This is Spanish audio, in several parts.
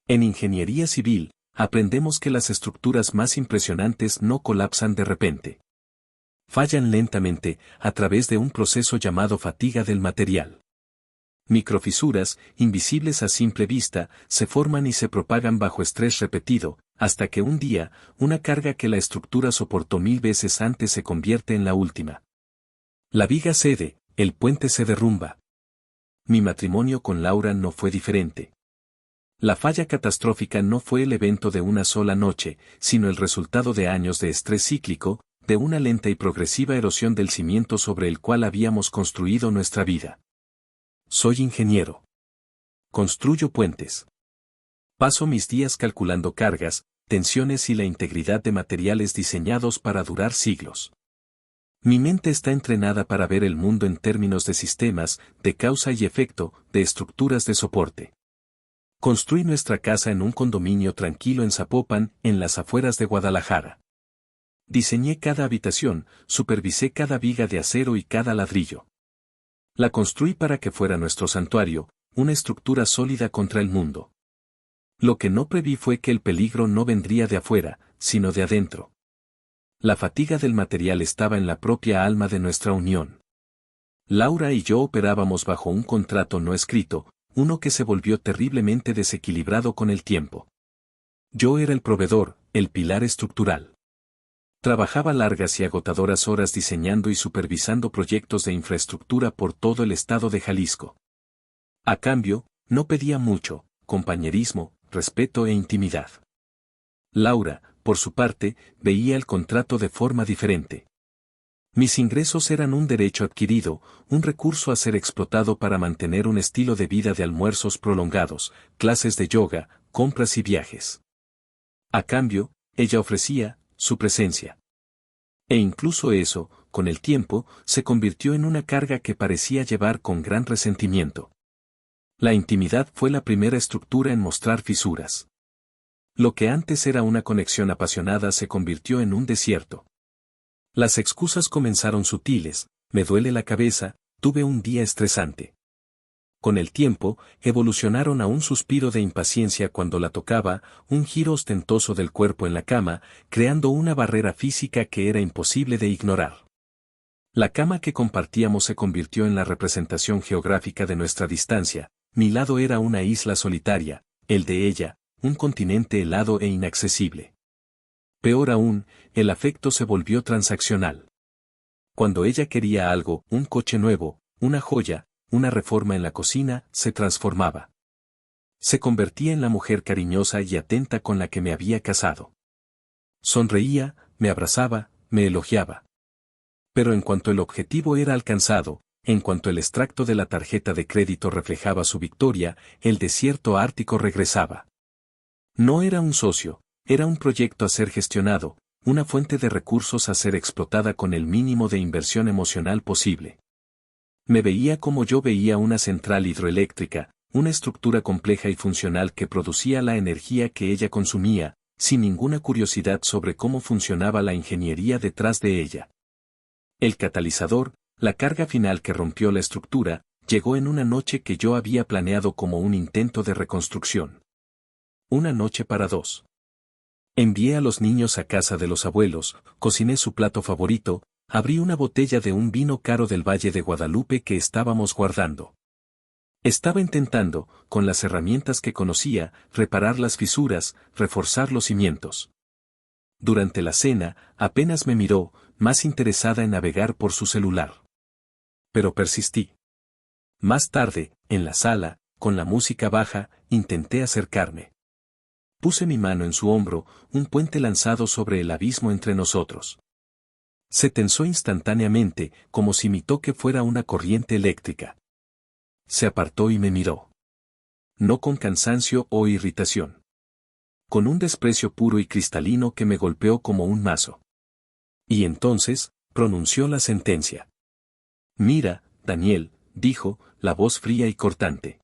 En ingeniería civil, aprendemos que las estructuras más impresionantes no colapsan de repente. Fallan lentamente, a través de un proceso llamado fatiga del material. Microfisuras, invisibles a simple vista, se forman y se propagan bajo estrés repetido, hasta que un día, una carga que la estructura soportó 1000 veces antes se convierte en la última. La viga cede, el puente se derrumba. Mi matrimonio con Laura no fue diferente. La falla catastrófica no fue el evento de una sola noche, sino el resultado de años de estrés cíclico, de una lenta y progresiva erosión del cimiento sobre el cual habíamos construido nuestra vida. Soy ingeniero. Construyo puentes. Paso mis días calculando cargas, tensiones y la integridad de materiales diseñados para durar siglos. Mi mente está entrenada para ver el mundo en términos de sistemas, de causa y efecto, de estructuras de soporte. Construí nuestra casa en un condominio tranquilo en Zapopan, en las afueras de Guadalajara. Diseñé cada habitación, supervisé cada viga de acero y cada ladrillo. La construí para que fuera nuestro santuario, una estructura sólida contra el mundo. Lo que no preví fue que el peligro no vendría de afuera, sino de adentro. La fatiga del material estaba en la propia alma de nuestra unión. Laura y yo operábamos bajo un contrato no escrito, uno que se volvió terriblemente desequilibrado con el tiempo. Yo era el proveedor, el pilar estructural. Trabajaba largas y agotadoras horas diseñando y supervisando proyectos de infraestructura por todo el estado de Jalisco. A cambio, no pedía mucho, compañerismo, respeto e intimidad. Laura, por su parte, veía el contrato de forma diferente. Mis ingresos eran un derecho adquirido, un recurso a ser explotado para mantener un estilo de vida de almuerzos prolongados, clases de yoga, compras y viajes. A cambio, ella ofrecía su presencia. E incluso eso, con el tiempo, se convirtió en una carga que parecía llevar con gran resentimiento. La intimidad fue la primera estructura en mostrar fisuras. Lo que antes era una conexión apasionada se convirtió en un desierto. Las excusas comenzaron sutiles, me duele la cabeza, tuve un día estresante. Con el tiempo, evolucionaron a un suspiro de impaciencia cuando la tocaba, un giro ostentoso del cuerpo en la cama, creando una barrera física que era imposible de ignorar. La cama que compartíamos se convirtió en la representación geográfica de nuestra distancia, mi lado era una isla solitaria, el de ella, un continente helado e inaccesible. Peor aún, el afecto se volvió transaccional. Cuando ella quería algo, un coche nuevo, una joya, una reforma en la cocina, se transformaba. Se convertía en la mujer cariñosa y atenta con la que me había casado. Sonreía, me abrazaba, me elogiaba. Pero en cuanto el objetivo era alcanzado, en cuanto el extracto de la tarjeta de crédito reflejaba su victoria, el desierto ártico regresaba. No era un socio, era un proyecto a ser gestionado, una fuente de recursos a ser explotada con el mínimo de inversión emocional posible. Me veía como yo veía una central hidroeléctrica, una estructura compleja y funcional que producía la energía que ella consumía, sin ninguna curiosidad sobre cómo funcionaba la ingeniería detrás de ella. El catalizador, la carga final que rompió la estructura, llegó en una noche que yo había planeado como un intento de reconstrucción. Una noche para dos. Envié a los niños a casa de los abuelos, cociné su plato favorito, abrí una botella de un vino caro del Valle de Guadalupe que estábamos guardando. Estaba intentando, con las herramientas que conocía, reparar las fisuras, reforzar los cimientos. Durante la cena, apenas me miró, más interesada en navegar por su celular. Pero persistí. Más tarde, en la sala, con la música baja, intenté acercarme. Puse mi mano en su hombro, un puente lanzado sobre el abismo entre nosotros. Se tensó instantáneamente, como si mi toque fuera una corriente eléctrica. Se apartó y me miró. No con cansancio o irritación. Con un desprecio puro y cristalino que me golpeó como un mazo. Y entonces, pronunció la sentencia. Mira, Daniel, dijo, la voz fría y cortante.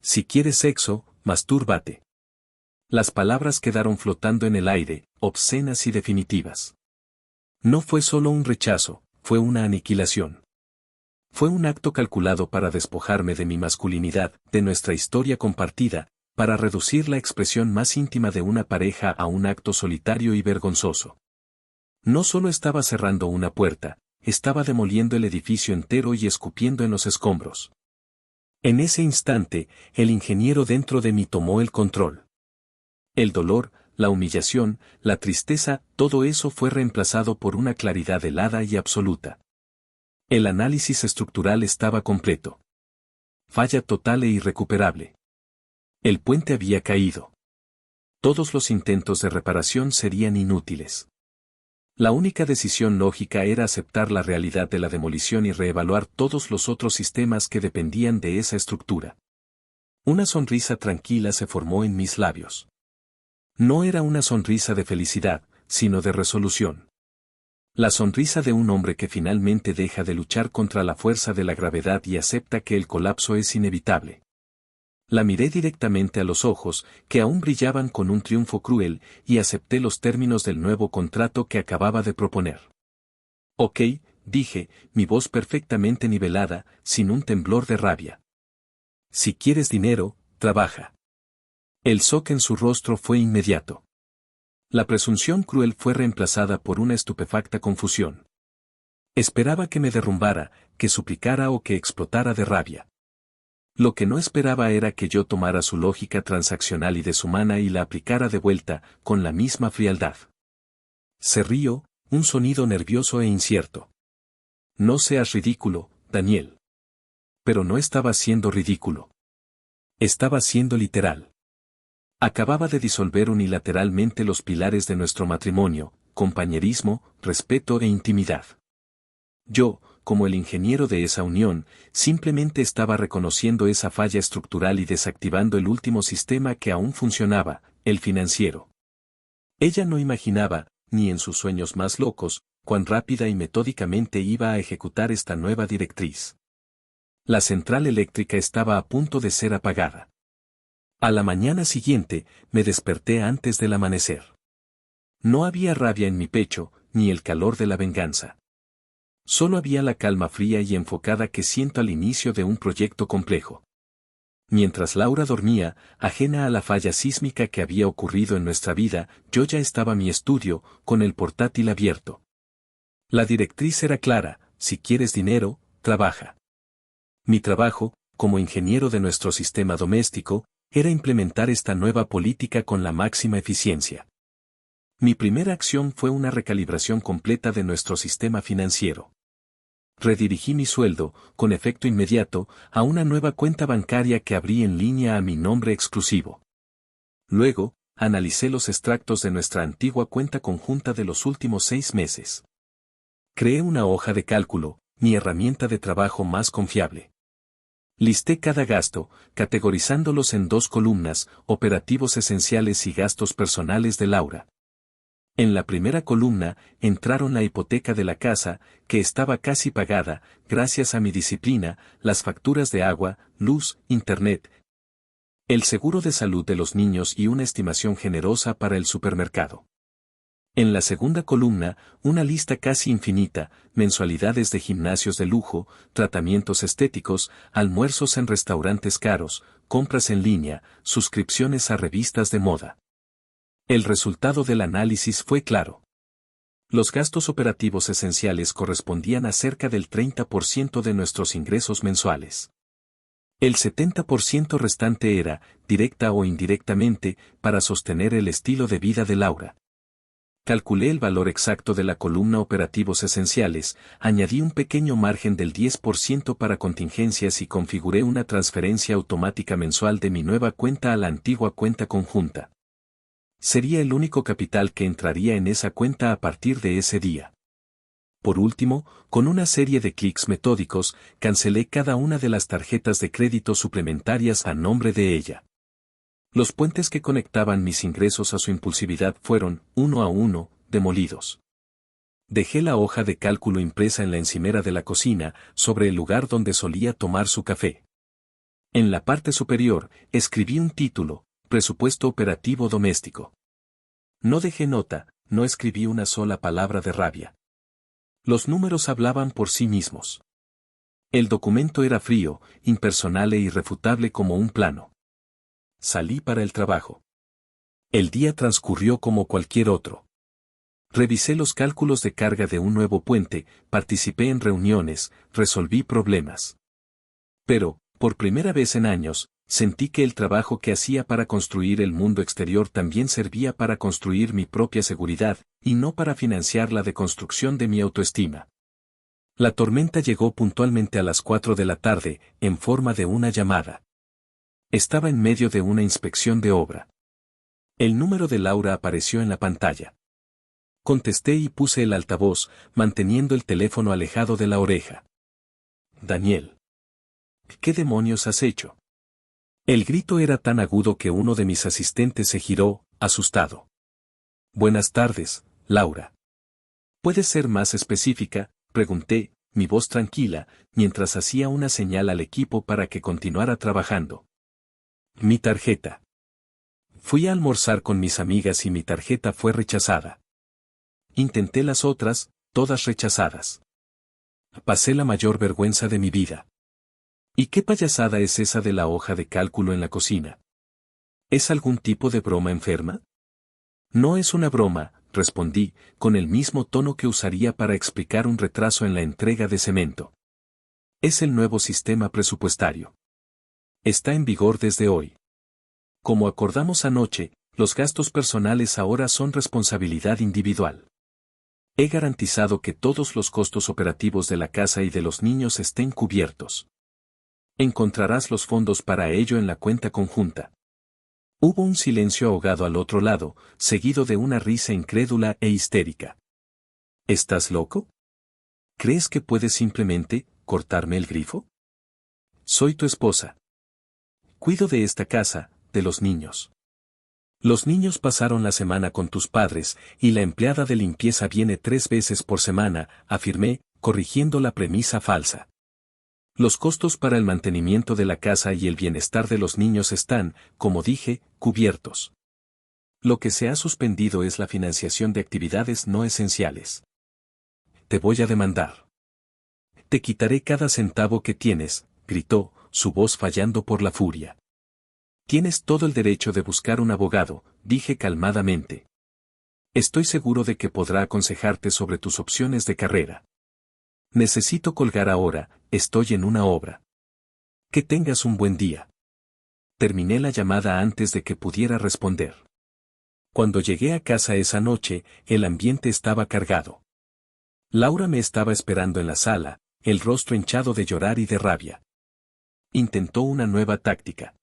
Si quieres sexo, mastúrbate. Las palabras quedaron flotando en el aire, obscenas y definitivas. No fue solo un rechazo, fue una aniquilación. Fue un acto calculado para despojarme de mi masculinidad, de nuestra historia compartida, para reducir la expresión más íntima de una pareja a un acto solitario y vergonzoso. No solo estaba cerrando una puerta, estaba demoliendo el edificio entero y escupiendo en los escombros. En ese instante, el ingeniero dentro de mí tomó el control. El dolor, la humillación, la tristeza, todo eso fue reemplazado por una claridad helada y absoluta. El análisis estructural estaba completo. Falla total e irrecuperable. El puente había caído. Todos los intentos de reparación serían inútiles. La única decisión lógica era aceptar la realidad de la demolición y reevaluar todos los otros sistemas que dependían de esa estructura. Una sonrisa tranquila se formó en mis labios. No era una sonrisa de felicidad, sino de resolución. La sonrisa de un hombre que finalmente deja de luchar contra la fuerza de la gravedad y acepta que el colapso es inevitable. La miré directamente a los ojos, que aún brillaban con un triunfo cruel, y acepté los términos del nuevo contrato que acababa de proponer. Ok, dije, mi voz perfectamente nivelada, sin un temblor de rabia. Si quieres dinero, trabaja. El shock en su rostro fue inmediato. La presunción cruel fue reemplazada por una estupefacta confusión. Esperaba que me derrumbara, que suplicara o que explotara de rabia. Lo que no esperaba era que yo tomara su lógica transaccional y deshumana y la aplicara de vuelta, con la misma frialdad. Se rió, un sonido nervioso e incierto. No seas ridículo, Daniel. Pero no estaba siendo ridículo. Estaba siendo literal. Acababa de disolver unilateralmente los pilares de nuestro matrimonio, compañerismo, respeto e intimidad. Yo, como el ingeniero de esa unión, simplemente estaba reconociendo esa falla estructural y desactivando el último sistema que aún funcionaba, el financiero. Ella no imaginaba, ni en sus sueños más locos, cuán rápida y metódicamente iba a ejecutar esta nueva directriz. La central eléctrica estaba a punto de ser apagada. A la mañana siguiente, me desperté antes del amanecer. No había rabia en mi pecho, ni el calor de la venganza. Solo había la calma fría y enfocada que siento al inicio de un proyecto complejo. Mientras Laura dormía, ajena a la falla sísmica que había ocurrido en nuestra vida, yo ya estaba en mi estudio, con el portátil abierto. La directriz era clara: si quieres dinero, trabaja. Mi trabajo, como ingeniero de nuestro sistema doméstico, era implementar esta nueva política con la máxima eficiencia. Mi primera acción fue una recalibración completa de nuestro sistema financiero. Redirigí mi sueldo, con efecto inmediato, a una nueva cuenta bancaria que abrí en línea a mi nombre exclusivo. Luego, analicé los extractos de nuestra antigua cuenta conjunta de los últimos 6 meses. Creé una hoja de cálculo, mi herramienta de trabajo más confiable. Listé cada gasto, categorizándolos en 2 columnas, operativos esenciales y gastos personales de Laura. En la primera columna, entraron la hipoteca de la casa, que estaba casi pagada, gracias a mi disciplina, las facturas de agua, luz, internet, el seguro de salud de los niños y una estimación generosa para el supermercado. En la segunda columna, una lista casi infinita, mensualidades de gimnasios de lujo, tratamientos estéticos, almuerzos en restaurantes caros, compras en línea, suscripciones a revistas de moda. El resultado del análisis fue claro. Los gastos operativos esenciales correspondían a cerca del 30% de nuestros ingresos mensuales. El 70% restante era, directa o indirectamente, para sostener el estilo de vida de Laura. Calculé el valor exacto de la columna operativos esenciales, añadí un pequeño margen del 10% para contingencias y configuré una transferencia automática mensual de mi nueva cuenta a la antigua cuenta conjunta. Sería el único capital que entraría en esa cuenta a partir de ese día. Por último, con una serie de clics metódicos, cancelé cada una de las tarjetas de crédito suplementarias a nombre de ella. Los puentes que conectaban mis ingresos a su impulsividad fueron, uno a uno, demolidos. Dejé la hoja de cálculo impresa en la encimera de la cocina, sobre el lugar donde solía tomar su café. En la parte superior, escribí un título: Presupuesto operativo doméstico. No dejé nota, no escribí una sola palabra de rabia. Los números hablaban por sí mismos. El documento era frío, impersonal e irrefutable como un plano. Salí para el trabajo. El día transcurrió como cualquier otro. Revisé los cálculos de carga de un nuevo puente, participé en reuniones, resolví problemas. Pero, por primera vez en años, sentí que el trabajo que hacía para construir el mundo exterior también servía para construir mi propia seguridad, y no para financiar la deconstrucción de mi autoestima. La tormenta llegó puntualmente a las 4 de la tarde, en forma de una llamada. Estaba en medio de una inspección de obra. El número de Laura apareció en la pantalla. Contesté y puse el altavoz, manteniendo el teléfono alejado de la oreja. Daniel. ¿Qué demonios has hecho? El grito era tan agudo que uno de mis asistentes se giró, asustado. Buenas tardes, Laura. ¿Puedes ser más específica?, pregunté, mi voz tranquila, mientras hacía una señal al equipo para que continuara trabajando. Mi tarjeta. Fui a almorzar con mis amigas y mi tarjeta fue rechazada. Intenté las otras, todas rechazadas. Pasé la mayor vergüenza de mi vida. ¿Y qué payasada es esa de la hoja de cálculo en la cocina? ¿Es algún tipo de broma enferma? No es una broma, respondí, con el mismo tono que usaría para explicar un retraso en la entrega de cemento. Es el nuevo sistema presupuestario. Está en vigor desde hoy. Como acordamos anoche, los gastos personales ahora son responsabilidad individual. He garantizado que todos los costos operativos de la casa y de los niños estén cubiertos. Encontrarás los fondos para ello en la cuenta conjunta. Hubo un silencio ahogado al otro lado, seguido de una risa incrédula e histérica. ¿Estás loco? ¿Crees que puedes simplemente cortarme el grifo? Soy tu esposa. Cuido de esta casa, de los niños. Los niños pasaron la semana con tus padres, y la empleada de limpieza viene 3 veces por semana, afirmé, corrigiendo la premisa falsa. Los costos para el mantenimiento de la casa y el bienestar de los niños están, como dije, cubiertos. Lo que se ha suspendido es la financiación de actividades no esenciales. Te voy a demandar. Te quitaré cada centavo que tienes, gritó, su voz fallando por la furia. Tienes todo el derecho de buscar un abogado, dije calmadamente. Estoy seguro de que podrá aconsejarte sobre tus opciones de carrera. Necesito colgar ahora, estoy en una obra. Que tengas un buen día. Terminé la llamada antes de que pudiera responder. Cuando llegué a casa esa noche, el ambiente estaba cargado. Laura me estaba esperando en la sala, el rostro hinchado de llorar y de rabia. Intentó una nueva táctica.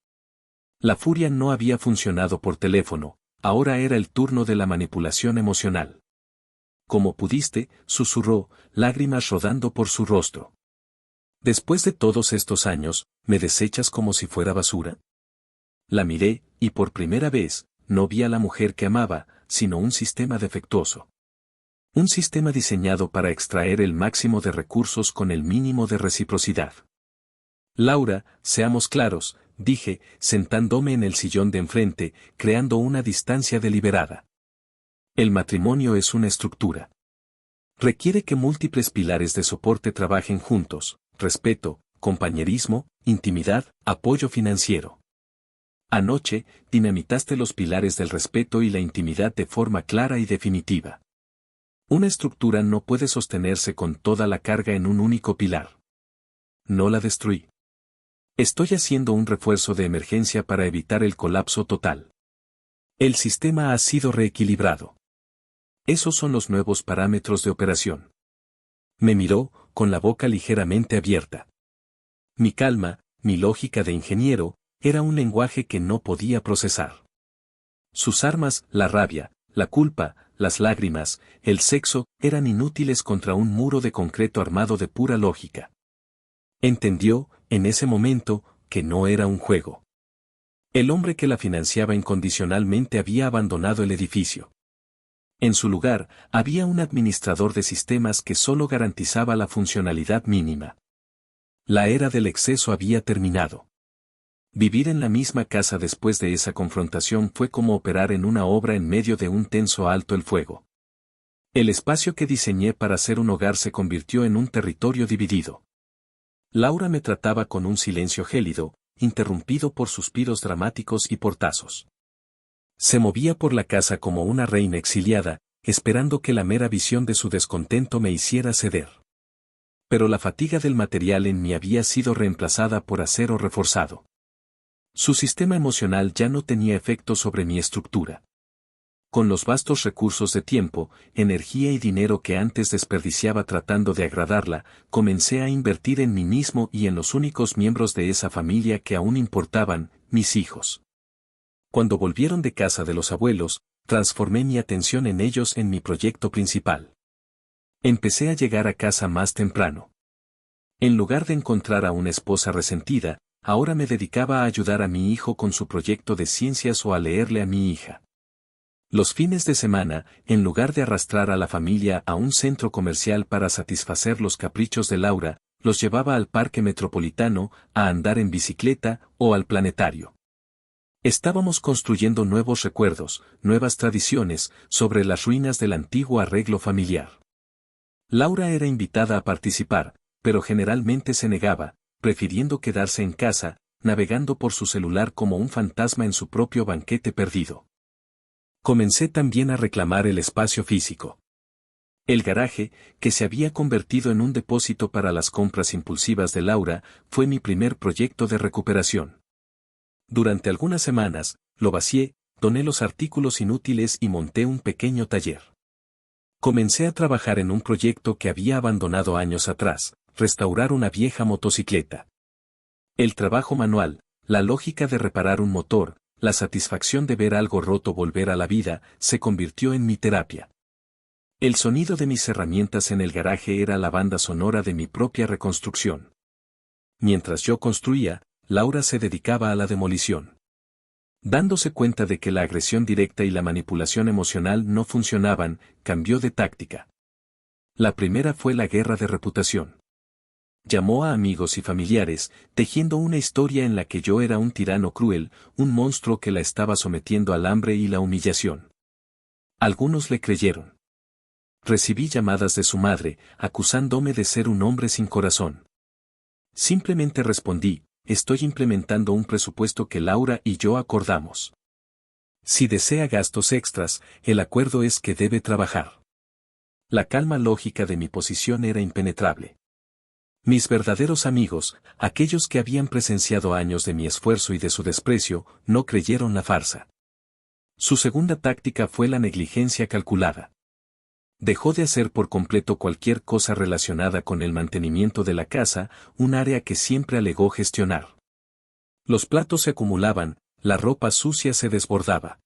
La furia no había funcionado por teléfono, ahora era el turno de la manipulación emocional. Como pudiste, susurró, lágrimas rodando por su rostro. Después de todos estos años, ¿me desechas como si fuera basura? La miré, y por primera vez, no vi a la mujer que amaba, sino un sistema defectuoso. Un sistema diseñado para extraer el máximo de recursos con el mínimo de reciprocidad. Laura, seamos claros, dije, sentándome en el sillón de enfrente, creando una distancia deliberada. El matrimonio es una estructura. Requiere que múltiples pilares de soporte trabajen juntos: respeto, compañerismo, intimidad, apoyo financiero. Anoche, dinamitaste los pilares del respeto y la intimidad de forma clara y definitiva. Una estructura no puede sostenerse con toda la carga en un único pilar. No la destruí. Estoy haciendo un refuerzo de emergencia para evitar el colapso total. El sistema ha sido reequilibrado. Esos son los nuevos parámetros de operación. Me miró, con la boca ligeramente abierta. Mi calma, mi lógica de ingeniero, era un lenguaje que no podía procesar. Sus armas, la rabia, la culpa, las lágrimas, el sexo, eran inútiles contra un muro de concreto armado de pura lógica. Entendió, en ese momento, que no era un juego. El hombre que la financiaba incondicionalmente había abandonado el edificio. En su lugar, había un administrador de sistemas que solo garantizaba la funcionalidad mínima. La era del exceso había terminado. Vivir en la misma casa después de esa confrontación fue como operar en una obra en medio de un tenso alto el fuego. El espacio que diseñé para ser un hogar se convirtió en un territorio dividido. Laura me trataba con un silencio gélido, interrumpido por suspiros dramáticos y portazos. Se movía por la casa como una reina exiliada, esperando que la mera visión de su descontento me hiciera ceder. Pero la fatiga del material en mí había sido reemplazada por acero reforzado. Su sistema emocional ya no tenía efecto sobre mi estructura. Con los vastos recursos de tiempo, energía y dinero que antes desperdiciaba tratando de agradarla, comencé a invertir en mí mismo y en los únicos miembros de esa familia que aún importaban, mis hijos. Cuando volvieron de casa de los abuelos, transformé mi atención en ellos en mi proyecto principal. Empecé a llegar a casa más temprano. En lugar de encontrar a una esposa resentida, ahora me dedicaba a ayudar a mi hijo con su proyecto de ciencias o a leerle a mi hija. Los fines de semana, en lugar de arrastrar a la familia a un centro comercial para satisfacer los caprichos de Laura, los llevaba al parque metropolitano, a andar en bicicleta o al planetario. Estábamos construyendo nuevos recuerdos, nuevas tradiciones, sobre las ruinas del antiguo arreglo familiar. Laura era invitada a participar, pero generalmente se negaba, prefiriendo quedarse en casa, navegando por su celular como un fantasma en su propio banquete perdido. Comencé también a reclamar el espacio físico. El garaje, que se había convertido en un depósito para las compras impulsivas de Laura, fue mi primer proyecto de recuperación. Durante algunas semanas, lo vacié, doné los artículos inútiles y monté un pequeño taller. Comencé a trabajar en un proyecto que había abandonado años atrás, restaurar una vieja motocicleta. El trabajo manual, la lógica de reparar un motor, la satisfacción de ver algo roto volver a la vida, se convirtió en mi terapia. El sonido de mis herramientas en el garaje era la banda sonora de mi propia reconstrucción. Mientras yo construía, Laura se dedicaba a la demolición. Dándose cuenta de que la agresión directa y la manipulación emocional no funcionaban, cambió de táctica. La primera fue la guerra de reputación. Llamó a amigos y familiares, tejiendo una historia en la que yo era un tirano cruel, un monstruo que la estaba sometiendo al hambre y la humillación. Algunos le creyeron. Recibí llamadas de su madre, acusándome de ser un hombre sin corazón. Simplemente respondí, estoy implementando un presupuesto que Laura y yo acordamos. Si desea gastos extras, el acuerdo es que debe trabajar. La calma lógica de mi posición era impenetrable. Mis verdaderos amigos, aquellos que habían presenciado años de mi esfuerzo y de su desprecio, no creyeron la farsa. Su segunda táctica fue la negligencia calculada. Dejó de hacer por completo cualquier cosa relacionada con el mantenimiento de la casa, un área que siempre alegó gestionar. Los platos se acumulaban, la ropa sucia se desbordaba.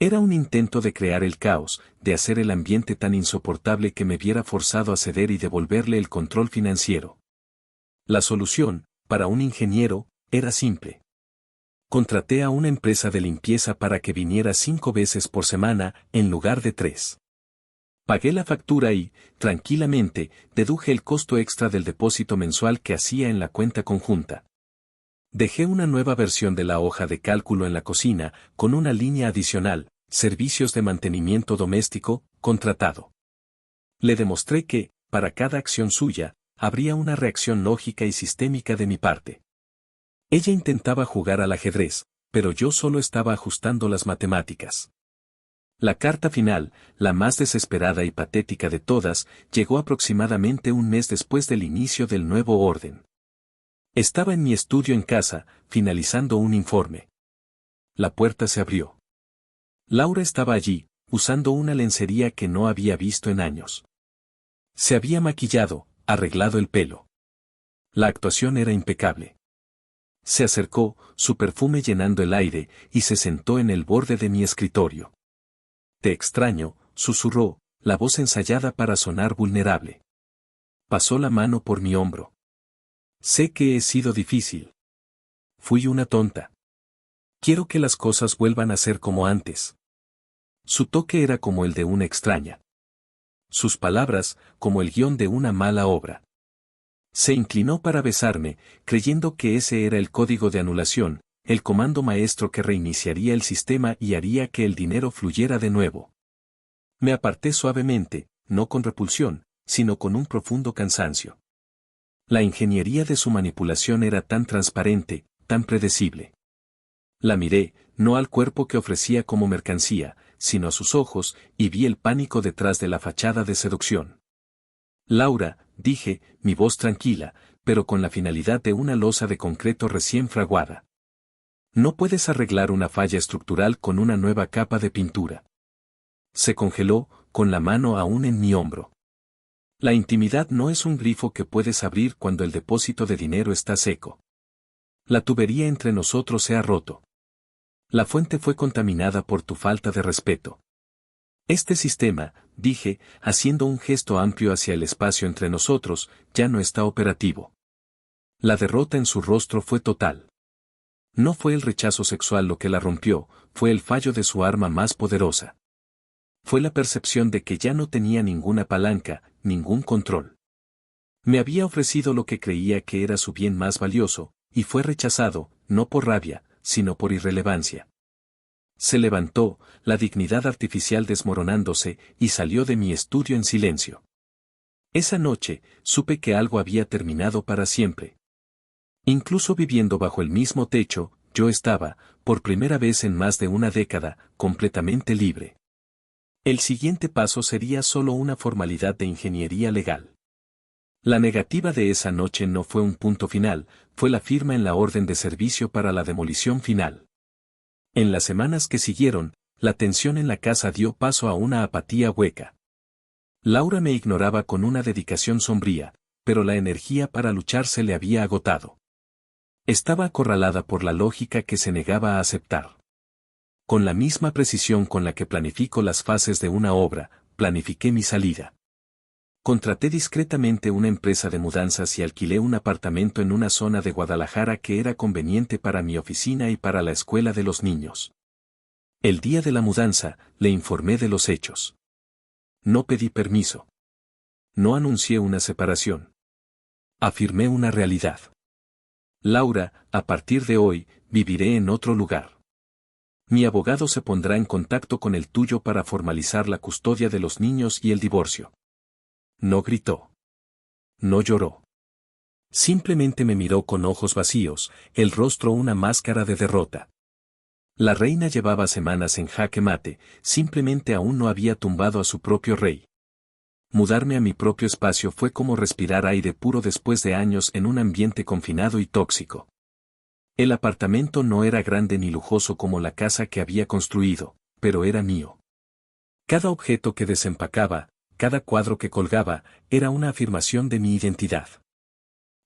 Era un intento de crear el caos, de hacer el ambiente tan insoportable que me viera forzado a ceder y devolverle el control financiero. La solución, para un ingeniero, era simple. Contraté a una empresa de limpieza para que viniera 5 veces por semana, en lugar de 3. Pagué la factura y, tranquilamente, deduje el costo extra del depósito mensual que hacía en la cuenta conjunta. Dejé una nueva versión de la hoja de cálculo en la cocina, con una línea adicional, servicios de mantenimiento doméstico, contratado. Le demostré que, para cada acción suya, habría una reacción lógica y sistémica de mi parte. Ella intentaba jugar al ajedrez, pero yo solo estaba ajustando las matemáticas. La carta final, la más desesperada y patética de todas, llegó aproximadamente un mes después del inicio del nuevo orden. Estaba en mi estudio en casa, finalizando un informe. La puerta se abrió. Laura estaba allí, usando una lencería que no había visto en años. Se había maquillado, arreglado el pelo. La actuación era impecable. Se acercó, su perfume llenando el aire, y se sentó en el borde de mi escritorio. Te extraño, susurró, la voz ensayada para sonar vulnerable. Pasó la mano por mi hombro. Sé que he sido difícil. Fui una tonta. Quiero que las cosas vuelvan a ser como antes. Su toque era como el de una extraña. Sus palabras, como el guión de una mala obra. Se inclinó para besarme, creyendo que ese era el código de anulación, el comando maestro que reiniciaría el sistema y haría que el dinero fluyera de nuevo. Me aparté suavemente, no con repulsión, sino con un profundo cansancio. La ingeniería de su manipulación era tan transparente, tan predecible. La miré, no al cuerpo que ofrecía como mercancía, sino a sus ojos, y vi el pánico detrás de la fachada de seducción. Laura, dije, mi voz tranquila, pero con la finalidad de una losa de concreto recién fraguada. No puedes arreglar una falla estructural con una nueva capa de pintura. Se congeló, con la mano aún en mi hombro. La intimidad no es un grifo que puedes abrir cuando el depósito de dinero está seco. La tubería entre nosotros se ha roto. La fuente fue contaminada por tu falta de respeto. Este sistema, dije, haciendo un gesto amplio hacia el espacio entre nosotros, ya no está operativo. La derrota en su rostro fue total. No fue el rechazo sexual lo que la rompió, fue el fallo de su arma más poderosa. Fue la percepción de que ya no tenía ninguna palanca, ningún control. Me había ofrecido lo que creía que era su bien más valioso, y fue rechazado, no por rabia, sino por irrelevancia. Se levantó, la dignidad artificial desmoronándose, y salió de mi estudio en silencio. Esa noche, supe que algo había terminado para siempre. Incluso viviendo bajo el mismo techo, yo estaba, por primera vez en más de una década, completamente libre. El siguiente paso sería solo una formalidad de ingeniería legal. La negativa de esa noche no fue un punto final, fue la firma en la orden de servicio para la demolición final. En las semanas que siguieron, la tensión en la casa dio paso a una apatía hueca. Laura me ignoraba con una dedicación sombría, pero la energía para luchar se le había agotado. Estaba acorralada por la lógica que se negaba a aceptar. Con la misma precisión con la que planifico las fases de una obra, planifiqué mi salida. Contraté discretamente una empresa de mudanzas y alquilé un apartamento en una zona de Guadalajara que era conveniente para mi oficina y para la escuela de los niños. El día de la mudanza, le informé de los hechos. No pedí permiso. No anuncié una separación. Afirmé una realidad. Laura, a partir de hoy, viviré en otro lugar. Mi abogado se pondrá en contacto con el tuyo para formalizar la custodia de los niños y el divorcio. No gritó. No lloró. Simplemente me miró con ojos vacíos, el rostro una máscara de derrota. La reina llevaba semanas en jaque mate, simplemente aún no había tumbado a su propio rey. Mudarme a mi propio espacio fue como respirar aire puro después de años en un ambiente confinado y tóxico. El apartamento no era grande ni lujoso como la casa que había construido, pero era mío. Cada objeto que desempacaba, cada cuadro que colgaba, era una afirmación de mi identidad.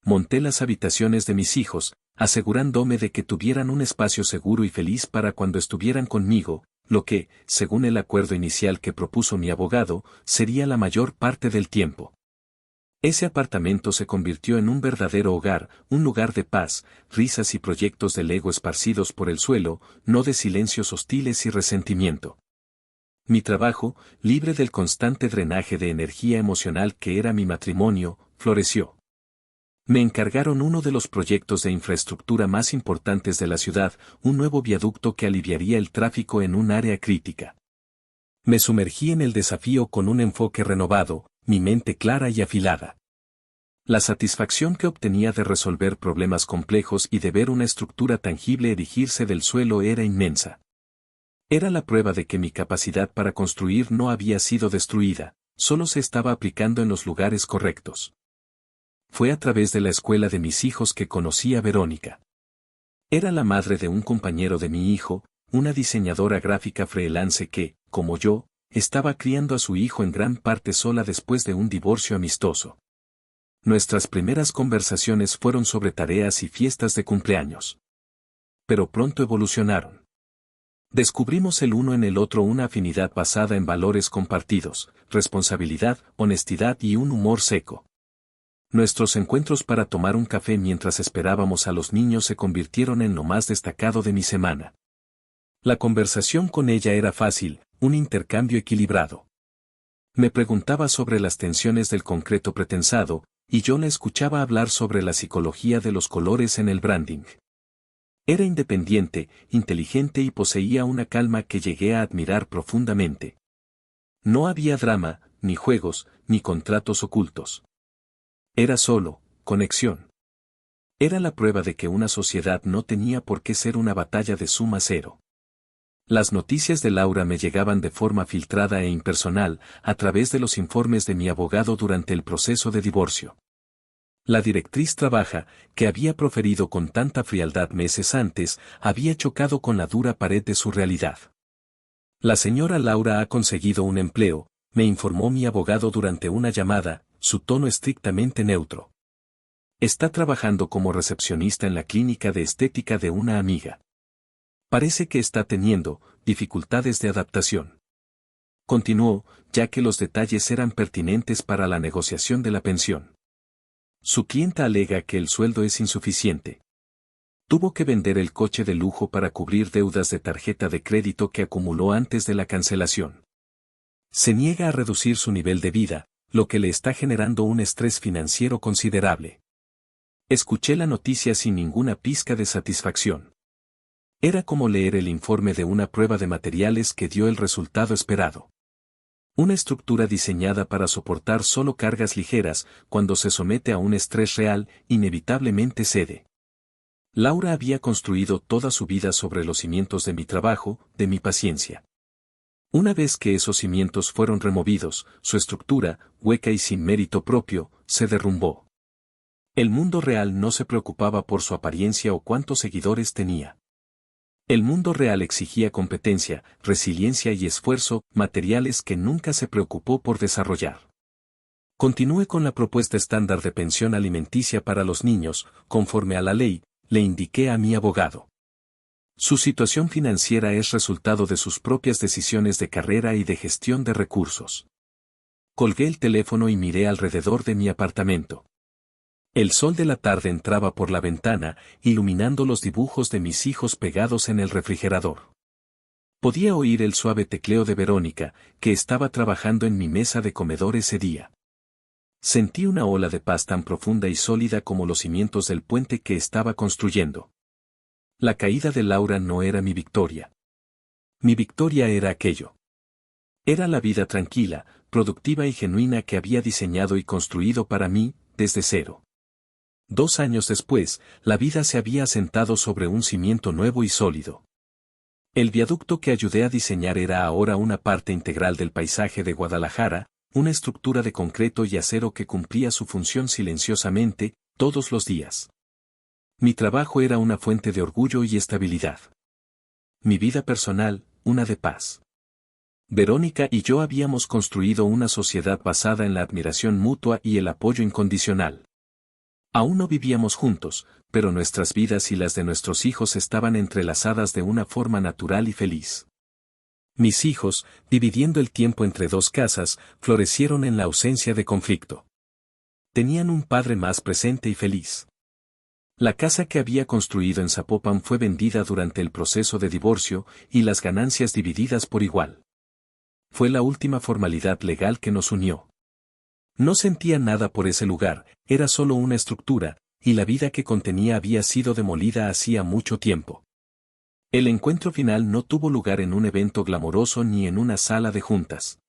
Monté las habitaciones de mis hijos, asegurándome de que tuvieran un espacio seguro y feliz para cuando estuvieran conmigo, lo que, según el acuerdo inicial que propuso mi abogado, sería la mayor parte del tiempo. Ese apartamento se convirtió en un verdadero hogar, un lugar de paz, risas y proyectos de Lego esparcidos por el suelo, no de silencios hostiles y resentimiento. Mi trabajo, libre del constante drenaje de energía emocional que era mi matrimonio, floreció. Me encargaron uno de los proyectos de infraestructura más importantes de la ciudad, un nuevo viaducto que aliviaría el tráfico en un área crítica. Me sumergí en el desafío con un enfoque renovado, mi mente clara y afilada. La satisfacción que obtenía de resolver problemas complejos y de ver una estructura tangible erigirse del suelo era inmensa. Era la prueba de que mi capacidad para construir no había sido destruida, solo se estaba aplicando en los lugares correctos. Fue a través de la escuela de mis hijos que conocí a Verónica. Era la madre de un compañero de mi hijo, una diseñadora gráfica freelance que, como yo, estaba criando a su hijo en gran parte sola después de un divorcio amistoso. Nuestras primeras conversaciones fueron sobre tareas y fiestas de cumpleaños. Pero pronto evolucionaron. Descubrimos el uno en el otro una afinidad basada en valores compartidos, responsabilidad, honestidad y un humor seco. Nuestros encuentros para tomar un café mientras esperábamos a los niños se convirtieron en lo más destacado de mi semana. La conversación con ella era fácil, un intercambio equilibrado. Me preguntaba sobre las tensiones del concreto pretensado, y yo la escuchaba hablar sobre la psicología de los colores en el branding. Era independiente, inteligente y poseía una calma que llegué a admirar profundamente. No había drama, ni juegos, ni contratos ocultos. Era solo, conexión. Era la prueba de que una sociedad no tenía por qué ser una batalla de suma cero. Las noticias de Laura me llegaban de forma filtrada e impersonal, a través de los informes de mi abogado durante el proceso de divorcio. La directriz trabaja, que había proferido con tanta frialdad meses antes, había chocado con la dura pared de su realidad. La señora Laura ha conseguido un empleo, me informó mi abogado durante una llamada, su tono estrictamente neutro. Está trabajando como recepcionista en la clínica de estética de una amiga. Parece que está teniendo dificultades de adaptación. Continuó, ya que los detalles eran pertinentes para la negociación de la pensión. Su clienta alega que el sueldo es insuficiente. Tuvo que vender el coche de lujo para cubrir deudas de tarjeta de crédito que acumuló antes de la cancelación. Se niega a reducir su nivel de vida, lo que le está generando un estrés financiero considerable. Escuché la noticia sin ninguna pizca de satisfacción. Era como leer el informe de una prueba de materiales que dio el resultado esperado. Una estructura diseñada para soportar solo cargas ligeras, cuando se somete a un estrés real, inevitablemente cede. Laura había construido toda su vida sobre los cimientos de mi trabajo, de mi paciencia. Una vez que esos cimientos fueron removidos, su estructura, hueca y sin mérito propio, se derrumbó. El mundo real no se preocupaba por su apariencia o cuántos seguidores tenía. El mundo real exigía competencia, resiliencia y esfuerzo, materiales que nunca se preocupó por desarrollar. Continúe con la propuesta estándar de pensión alimenticia para los niños, conforme a la ley, le indiqué a mi abogado. Su situación financiera es resultado de sus propias decisiones de carrera y de gestión de recursos. Colgué el teléfono y miré alrededor de mi apartamento. El sol de la tarde entraba por la ventana, iluminando los dibujos de mis hijos pegados en el refrigerador. Podía oír el suave tecleo de Verónica, que estaba trabajando en mi mesa de comedor ese día. Sentí una ola de paz tan profunda y sólida como los cimientos del puente que estaba construyendo. La caída de Laura no era mi victoria. Mi victoria era aquello. Era la vida tranquila, productiva y genuina que había diseñado y construido para mí, desde cero. 2 años después, la vida se había asentado sobre un cimiento nuevo y sólido. El viaducto que ayudé a diseñar era ahora una parte integral del paisaje de Guadalajara, una estructura de concreto y acero que cumplía su función silenciosamente, todos los días. Mi trabajo era una fuente de orgullo y estabilidad. Mi vida personal, una de paz. Verónica y yo habíamos construido una sociedad basada en la admiración mutua y el apoyo incondicional. Aún no vivíamos juntos, pero nuestras vidas y las de nuestros hijos estaban entrelazadas de una forma natural y feliz. Mis hijos, dividiendo el tiempo entre 2 casas, florecieron en la ausencia de conflicto. Tenían un padre más presente y feliz. La casa que había construido en Zapopan fue vendida durante el proceso de divorcio y las ganancias divididas por igual. Fue la última formalidad legal que nos unió. No sentía nada por ese lugar, era solo una estructura, y la vida que contenía había sido demolida hacía mucho tiempo. El encuentro final no tuvo lugar en un evento glamoroso ni en una sala de juntas.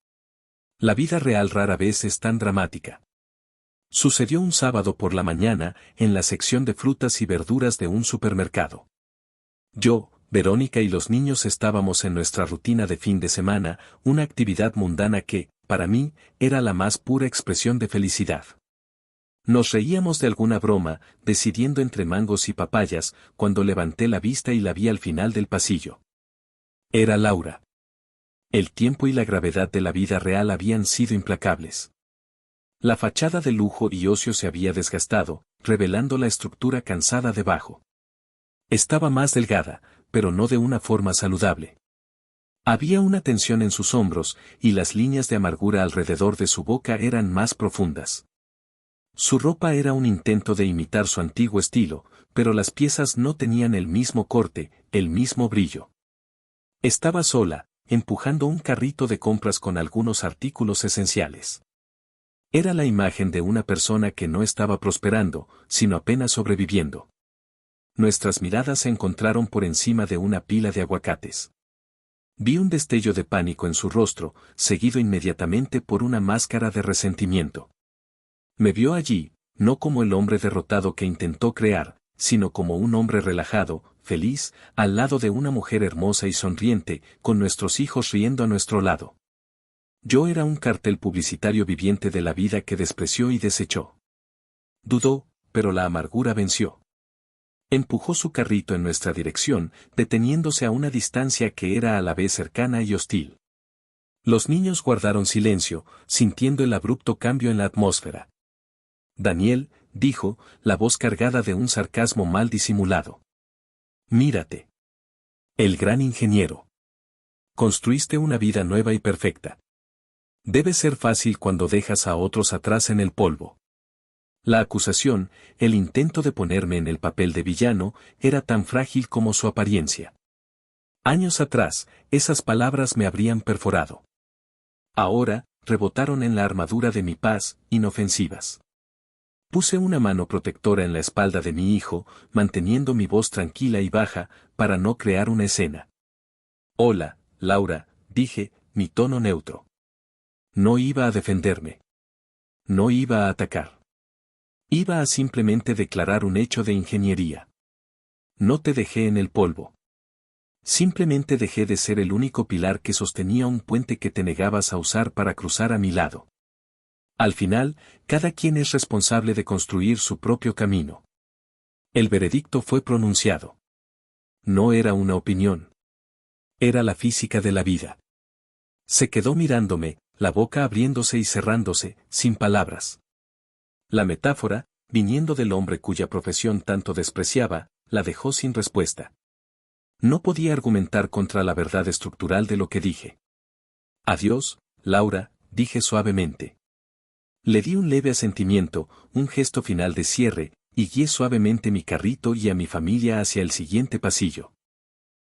La vida real rara vez es tan dramática. Sucedió un sábado por la mañana, en la sección de frutas y verduras de un supermercado. Yo, Verónica y los niños estábamos en nuestra rutina de fin de semana, una actividad mundana que, para mí, era la más pura expresión de felicidad. Nos reíamos de alguna broma, decidiendo entre mangos y papayas, cuando levanté la vista y la vi al final del pasillo. Era Laura. El tiempo y la gravedad de la vida real habían sido implacables. La fachada de lujo y ocio se había desgastado, revelando la estructura cansada debajo. Estaba más delgada, pero no de una forma saludable. Había una tensión en sus hombros, y las líneas de amargura alrededor de su boca eran más profundas. Su ropa era un intento de imitar su antiguo estilo, pero las piezas no tenían el mismo corte, el mismo brillo. Estaba sola, empujando un carrito de compras con algunos artículos esenciales. Era la imagen de una persona que no estaba prosperando, sino apenas sobreviviendo. Nuestras miradas se encontraron por encima de una pila de aguacates. Vi un destello de pánico en su rostro, seguido inmediatamente por una máscara de resentimiento. Me vio allí, no como el hombre derrotado que intentó crear, sino como un hombre relajado, feliz, al lado de una mujer hermosa y sonriente, con nuestros hijos riendo a nuestro lado. Yo era un cartel publicitario viviente de la vida que despreció y desechó. Dudó, pero la amargura venció. Empujó su carrito en nuestra dirección, deteniéndose a una distancia que era a la vez cercana y hostil. Los niños guardaron silencio, sintiendo el abrupto cambio en la atmósfera. Daniel, dijo, la voz cargada de un sarcasmo mal disimulado. Mírate. El gran ingeniero. Construiste una vida nueva y perfecta. Debe ser fácil cuando dejas a otros atrás en el polvo. La acusación, el intento de ponerme en el papel de villano, era tan frágil como su apariencia. Años atrás, esas palabras me habrían perforado. Ahora, rebotaron en la armadura de mi paz, inofensivas. Puse una mano protectora en la espalda de mi hijo, manteniendo mi voz tranquila y baja, para no crear una escena. Hola, Laura, dije, mi tono neutro. No iba a defenderme. No iba a atacar. Iba a simplemente declarar un hecho de ingeniería. No te dejé en el polvo. Simplemente dejé de ser el único pilar que sostenía un puente que te negabas a usar para cruzar a mi lado. Al final, cada quien es responsable de construir su propio camino. El veredicto fue pronunciado. No era una opinión. Era la física de la vida. Se quedó mirándome, la boca abriéndose y cerrándose, sin palabras. La metáfora, viniendo del hombre cuya profesión tanto despreciaba, la dejó sin respuesta. No podía argumentar contra la verdad estructural de lo que dije. Adiós, Laura, dije suavemente. Le di un leve asentimiento, un gesto final de cierre, y guié suavemente mi carrito y a mi familia hacia el siguiente pasillo.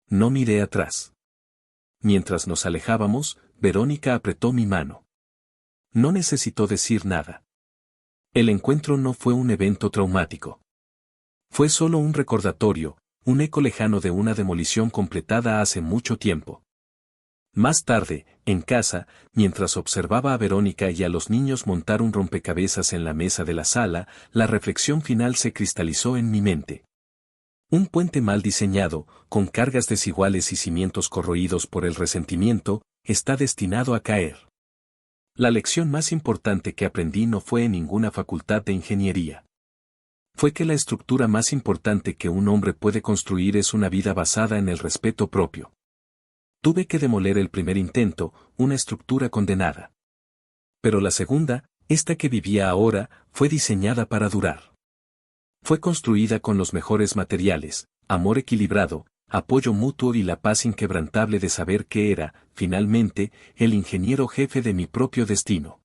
No miré atrás. Mientras nos alejábamos, Verónica apretó mi mano. No necesitó decir nada. El encuentro no fue un evento traumático. Fue solo un recordatorio, un eco lejano de una demolición completada hace mucho tiempo. Más tarde, en casa, mientras observaba a Verónica y a los niños montar un rompecabezas en la mesa de la sala, la reflexión final se cristalizó en mi mente. Un puente mal diseñado, con cargas desiguales y cimientos corroídos por el resentimiento, está destinado a caer. La lección más importante que aprendí no fue en ninguna facultad de ingeniería. Fue que la estructura más importante que un hombre puede construir es una vida basada en el respeto propio. Tuve que demoler el primer intento, una estructura condenada. Pero la segunda, esta que vivía ahora, fue diseñada para durar. Fue construida con los mejores materiales, amor equilibrado, apoyo mutuo y la paz inquebrantable de saber que era, finalmente, el ingeniero jefe de mi propio destino.